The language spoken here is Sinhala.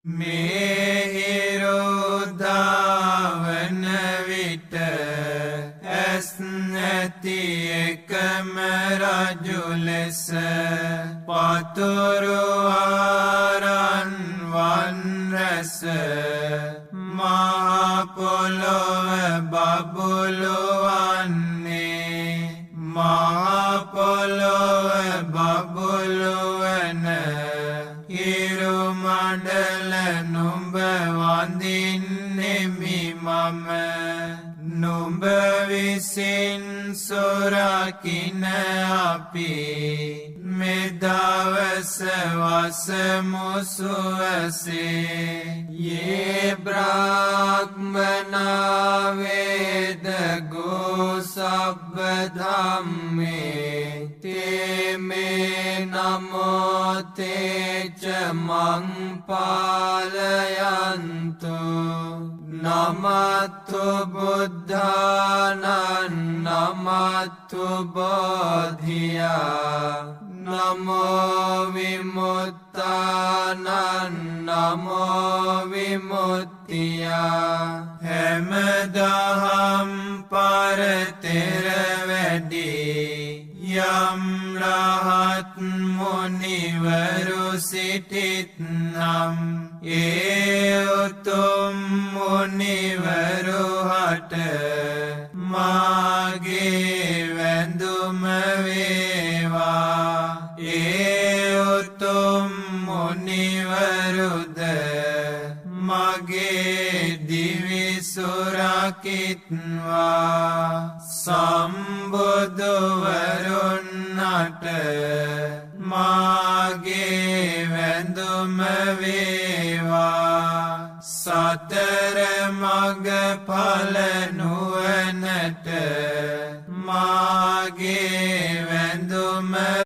මෙහිරුදාවන විට ඇස් නැති එකම රජු ලෙස පතුරු ආරන් වන් රැස මහ පොළොව බබළු වන්නේ මහ පොළොව බබළු වන හිරු මඩල නුඹ වඳින්නෙමි මම නුඹ විසින් සොරකින අපි මෙදවස වසමු සුවසේ යේ බ්‍රාහ්මනා වේද ගෝ සබ්බ ධම්මේ තේ මේ නමෝ තේච මං පාලයන්තු නමත්තු බුද්ධානං නමත්තු බෝධියා නමෝ විමුක්තානං නමෝ විමුක්තියා හැමදහම් පරතෙර වැඩි යම් රහත් මුනිවරු සිටිත්නම් ඒ උතුම් මුනිවරු හට මාගේ වැඳුම වේවා ඒ උතුම් මුනිවරුද මගේ දිවි සුරකිත්වා සම්බුදුවරුන්ට මාගේ වැඳුම වේවා සතර මග ඵල නුවණට මාගේ